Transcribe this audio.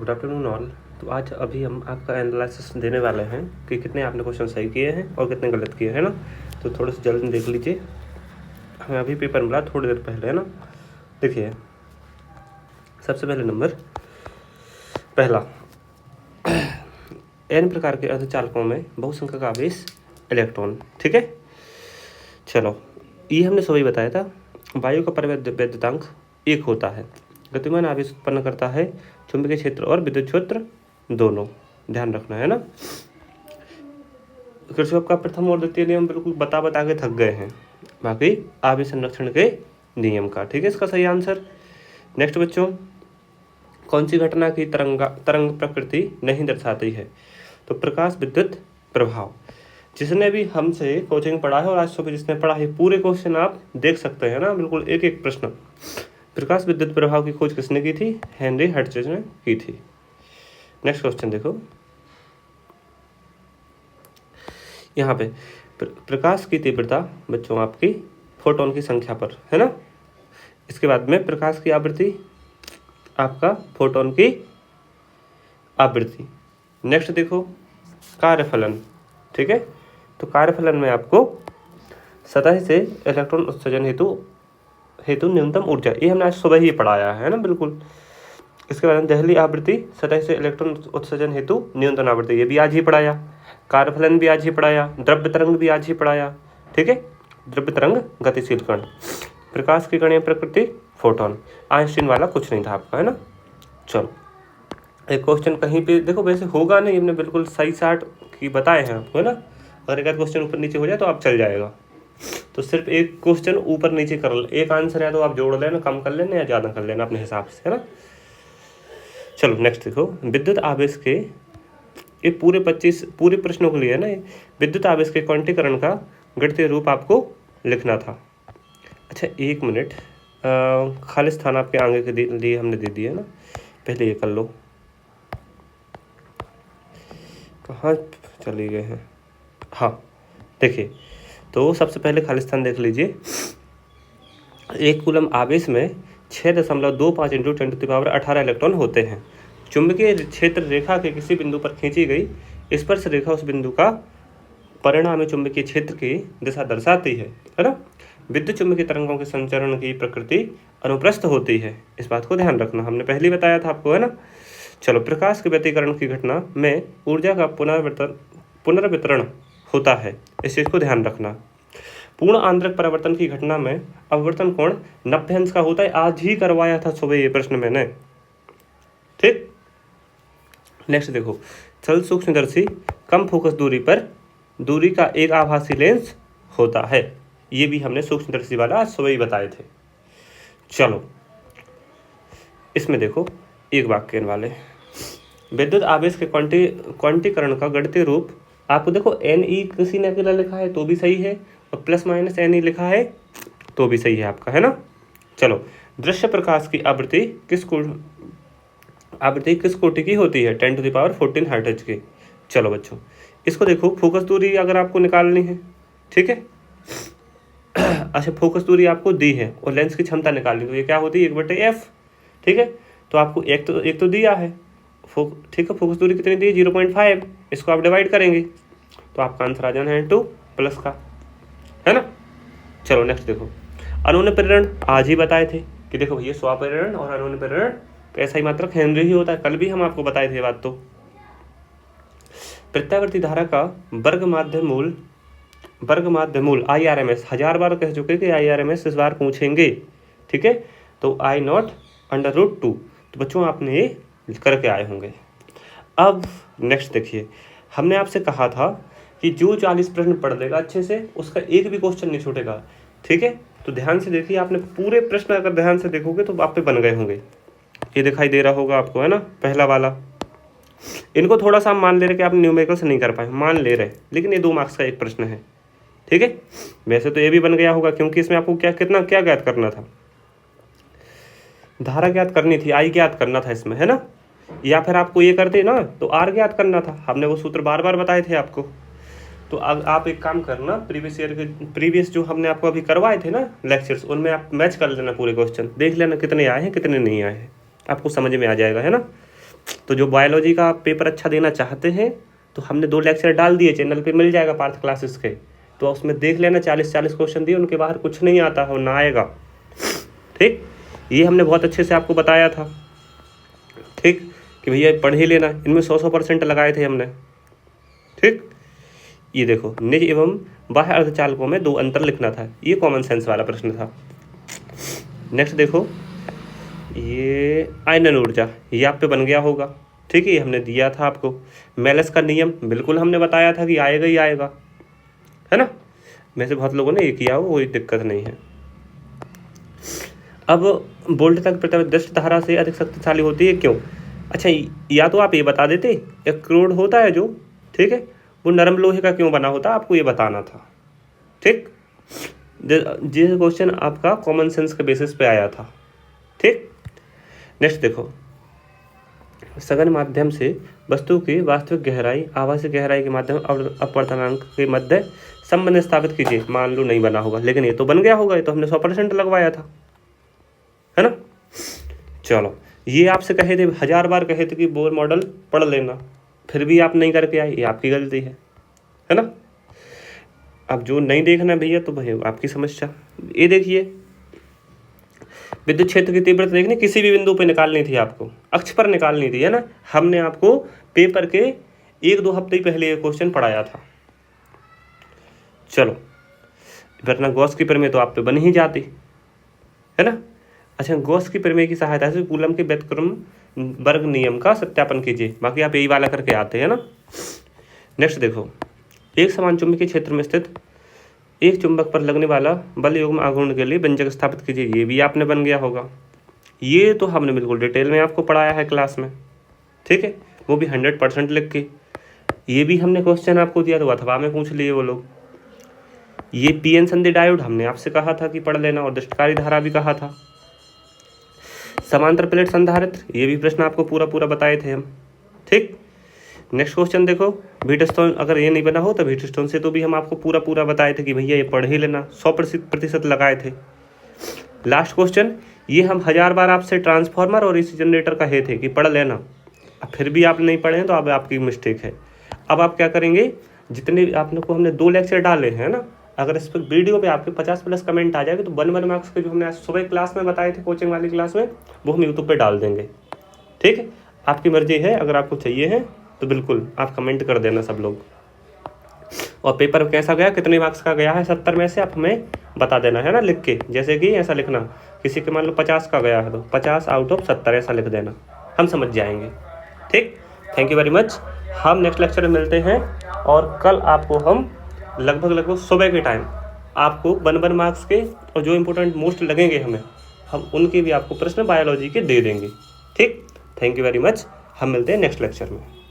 Good afternoon all. तो आज अभी हम आपका एनालिसिस देने वाले हैं कि कितने आपने क्वेश्चन सही किए हैं और कितने गलत किए हैं ना। तो थोड़े से जल्दी देख लीजिए, हमें अभी पेपर मिला थोड़ी देर पहले है ना। देखिए सबसे पहले नंबर पहला, एन प्रकार के अर्धचालकों में बहुसंख्यक आवेश इलेक्ट्रॉन। ठीक है, चलो ये हमने सुबह ही बताया था। वायु का परिवैद्युतांक 1 होता है। गतिमान आवेश उत्पन्न करता है चुंबकीय क्षेत्र और विद्युत क्षेत्र दोनों, ध्यान रखना है ना। किरचॉफ का प्रथम और द्वितीय नियम बिल्कुल बता के थक गए हैं, बाकी आवेश संरक्षण के नियम का। ठीक है, इसका सही आंसर। नेक्स्ट बच्चों, कौन सी घटना की तरंग प्रकृति नहीं दर्शाती है? तो प्रकाश विद्युत प्रभाव। जिसने भी हमसे कोचिंग पढ़ा है और आज सुबह जिसने पढ़ा है, पूरे क्वेश्चन आप देख सकते हैं ना, बिल्कुल एक एक प्रश्न। प्रकाश विद्युत प्रभाव की खोज किसने की थी? हेनरी हर्ट्ज ने की थी। नेक्स्ट क्वेश्चन देखो, यहाँ पे प्रकाश की तीव्रता बच्चों आपकी फोटोन की संख्या पर है ना। इसके बाद में प्रकाश की आवृत्ति आपका फोटोन की आवृत्ति। नेक्स्ट देखो कार्यफलन। ठीक है, तो कार्यफलन में आपको सतह से इलेक्ट्रॉन उत्सर्जन हेतु न्यूनतम ऊर्जा, ये हमने आज सुबह ही पढ़ाया है ना बिल्कुल। इसके बाद दहली आवृत्ति, सतह से इलेक्ट्रॉन उत्सर्जन हेतु न्यूनतम आवृत्ति, ये भी आज ही पढ़ाया। कार्यफलन भी आज ही पढ़ाया, द्रव्य तरंग भी आज ही पढ़ाया। ठीक है, द्रव्य तरंग गतिशील कण, प्रकाश की कणीय प्रकृति फोटोन। आइंस्टीन वाला कुछ नहीं था आपका है ना। चलो एक क्वेश्चन कहीं पे देखो, वैसे होगा नहीं, हमने बिल्कुल सही साठ की बताए हैं आपको है ना। अगर एक आध क्वेश्चन ऊपर नीचे हो जाए तो आप चल जाएगा। तो सिर्फ एक क्वेश्चन ऊपर नीचे कर एक आंसर है तो आप जोड़ लेना, कम कर लेना या ज़्यादा कर लेना अपने हिसाब से है ना। चलो नेक्स्ट देखो, विद्युत आवेश के ये पूरे प्रश्नों के लिए है ना। विद्युत आवेश के क्वांटीकरण का गणितीय रूप आपको लिखना था। अच्छा 1 मिनट, खाली स्थान आपके आगे के लिए हमने दे दिया है ना, पहले ये कर लो। कहाँ चले गए हैं? हाँ देखिए, तो सबसे पहले खाली स्थान देख लीजिए। 1 कूलम आवेश में 6.25 × 10⁻18 इलेक्ट्रॉन होते हैं। चुंबकीय क्षेत्र रेखा के किसी बिंदु पर खींची गई स्पर्श रेखा उस बिंदु का परिणामी चुंबकीय क्षेत्र की दिशा दर्शाती है ना। विद्युत चुंबकीय तरंगों के संचरण की प्रकृति अनुप्रस्थ होती है, इस बात को ध्यान रखना, हमने पहले ही बताया था आपको है ना। चलो प्रकाश के व्यतिकरण की घटना में ऊर्जा का पुनर्वितरण होता है, इस चीज को ध्यान रखना। पूर्ण आंतरिक परिवर्तन की घटना में अपवर्तन कोण 90 अंश का होता है। आज ही करवाया था सुबह ये प्रश्न मैंने। ठीक, नेक्स्ट देखो, चल सूक्ष्मदर्शी कम फोकस दूरी का एक आभासी लेंस होता है। ये भी हमने सूक्ष्मदर्शी वाला आज सुबह ही बताए थे। चलो इसमें देखो एक वाक्य वाले, विद्युत आवेश के क्वांटीकरण का गणितीय रूप आपको देखो, Ne किसी ने अकेला लिखा है तो भी सही है, और ±Ne लिखा है तो भी सही है आपका है ना। चलो दृश्य प्रकाश की आवृत्ति किस कोटि की होती है? 10⁻14 हर्ट्ज की। चलो बच्चों इसको देखो, फोकस दूरी अगर आपको निकालनी है, ठीक है। अच्छा फोकस दूरी आपको दी है और लेंस की क्षमता निकालनी, तो ये क्या होती है? 1/f। ठीक है, तो आपको एक तो दिया है, ठीक है। फोकस दूरी कितनी दी? 0.5। इसको आप डिवाइड करेंगे तो आपका आंसर आ जाना है 2 प्लस का है ना। चलो नेक्स्ट देखो, अनुन प्रेरण आज ही बताए थे कि देखो भैया स्वाप्रेरण और अनुन प्रेरण ऐसा ही मात्रक हेनरी ही होता है, कल भी हम आपको बताए थे बात। तो प्रत्यावर्ती धारा का वर्ग माध्य मूल IRMS, 1000 बार कह चुके कि IRMS इस बार पूछेंगे, ठीक है। तो I0/√2, तो बच्चों आपने ये करके आए होंगे। अब नेक्स्ट देखिए, हमने आपसे कहा था कि जो 40 प्रश्न पढ़ लेगा अच्छे से उसका एक भी क्वेश्चन नहीं छूटेगा, ठीक है। तो ध्यान से देखिए, आपने पूरे प्रश्न अगर ध्यान से देखोगे तो आप पे बन गए होंगे। ये दिखाई दे रहा होगा आपको है ना, पहला वाला। इनको थोड़ा सा मान ले रहे कि आप न्यूमेरिकल से नहीं कर पाए, मान ले रहे, लेकिन ये 2 मार्क्स का एक प्रश्न है, ठीक है। वैसे तो ये भी बन गया होगा क्योंकि इसमें आपको क्या ज्ञात करना था? धारा ज्ञात करनी थी, I ज्ञात करना था इसमें है ना, या फिर आपको ये करते ना तो R ज्ञात करना था। हमने वो सूत्र बार बार बताए थे आपको। तो आप एक काम करना, प्रीवियस जो हमने आपको अभी करवाए थे ना लेक्चर्स, उनमें आप मैच कर लेना पूरे क्वेश्चन, देख लेना कितने आए हैं कितने नहीं आए हैं, आपको समझ में आ जाएगा है ना। तो जो बायोलॉजी का पेपर अच्छा देना चाहते हैं तो हमने 2 लेक्चर डाल दिए, चैनल पे मिल जाएगा पार्थ क्लासेस के, तो उसमें देख लेना। 40 क्वेश्चन दिए, उनके बाहर कुछ नहीं आता हो ना आएगा। ठीक, ये हमने बहुत अच्छे से आपको बताया था। ठीक, कि भैया पढ़ ही लेना, इनमें 100% लगाए थे हमने। ठीक, ये देखो, निज एवं बाह्य अर्धचालकों में 2 अंतर लिखना था, ये कॉमन सेंस वाला प्रश्न था। नेक्स्ट देखो, ये आयनन ऊर्जा, ये आप पे बन गया होगा। ठीक है, ये हमने दिया था आपको। मेलस का नियम बिल्कुल हमने बताया था कि आएगा ही आएगा, है ना। में से बहुत लोगों ने ये किया हो, कोई दिक्कत नहीं है। अब वोल्ट तक प्रतिदिष्ट धारा से अधिक शक्तिशाली होती है, क्यों? अच्छा, या तो आप ये बता देते, एक क्रोड होता है जो, ठीक है, वो नरम लोहे का क्यों बना होता, आपको ये बताना था। ठीक, ये क्वेश्चन आपका कॉमन सेंस के बेसिस पे आया था। ठीक, नेक्स्ट देखो, सघन माध्यम से वस्तु की वास्तविक गहराई आभासी गहराई के माध्यम अपवर्तनांक के मध्य संबंध स्थापित कीजिए। मान लो नहीं बना होगा, लेकिन ये तो बन गया होगा, ये तो हमने 100% लगवाया था, है ना। चलो, ये आपसे कहे थे, 1000 बार कहे थे कि बोर मॉडल पढ़ लेना, फिर भी आप नहीं करके आए, ये आपकी गलती है ना। अब जो नहीं देखना भैया, तो भैया आपकी समस्या। ये देखिए, विद्युत क्षेत्र की तीव्रता देखनी, किसी भी बिंदु पे निकालनी थी आपको, अक्ष पर निकालनी थी, है ना। हमने आपको पेपर के 1-2 हफ्ते पहले ये क्वेश्चन पढ़ाया था। चलो, वरना गॉस की प्रमेय तो आप पे बन ही जाती, है ना। अच्छा, गॉस की प्रमेय की सहायता से कूलम के व्युत्क्रम वर्ग नियम का सत्यापन कीजिए। बाकी आप यही वाला करके आते हैं ना। नेक्स्ट देखो, एक समान चुंबकीय क्षेत्र में स्थित एक चुंबक पर लगने वाला बल युग्म आघूर्ण के लिए व्यंजक स्थापित कीजिए। ये भी आपने बन गया होगा, ये तो हमने बिल्कुल डिटेल में आपको पढ़ाया है क्लास में। ठीक है, वो भी 100% लिख के। ये भी हमने क्वेश्चन आपको दिया, तो अथवा में पूछ लिए वो लोग। ये पीएन संधि डायोड हमने आपसे कहा था कि पढ़ लेना, और दृष्टकारी धारा भी कहा था। समांतर प्लेट संधारित्र, ये भी प्रश्न आपको पूरा बताए थे हम। ठीक, नेक्स्ट क्वेश्चन देखो, व्हीटस्टोन, अगर ये नहीं बना हो तो व्हीटस्टोन से तो भी हम आपको पूरा बताए थे कि भैया ये पढ़ ही लेना, 100% लगाए थे। लास्ट क्वेश्चन, ये हम 1000 बार आपसे ट्रांसफार्मर और एसी जनरेटर कहे थे कि पढ़ लेना, अब फिर भी आप नहीं पढ़े तो अब आपकी मिस्टेक है। अब आप क्या करेंगे, जितने आपने को हमने 2 लेक्चर डाले हैं ना, अगर इस पर वीडियो पे आपके 50+ कमेंट आ जाएगा तो 1 मार्क्स के जो हमने आज सुबह क्लास में बताए थे कोचिंग वाली क्लास में, वो हम यूट्यूब पे डाल देंगे। ठीक है, आपकी मर्जी है, अगर आपको चाहिए है तो बिल्कुल आप कमेंट कर देना सब लोग। और पेपर कैसा गया, कितने मार्क्स का गया है 70 में से, आप हमें बता देना, है ना, लिख के। जैसे कि ऐसा लिखना, किसी के मान लो 50 का गया है तो 50 आउट ऑफ 70 ऐसा लिख देना, हम समझ जाएंगे। ठीक, थैंक यू वेरी मच। हम नेक्स्ट लेक्चर में मिलते हैं, और कल आपको हम लगभग सुबह के टाइम आपको 1 मार्क्स के और जो इंपॉर्टेंट मोस्ट लगेंगे हमें, हम उनके भी आपको प्रश्न बायोलॉजी के दे देंगे। ठीक, थैंक यू वेरी मच। हम मिलते हैं नेक्स्ट लेक्चर में।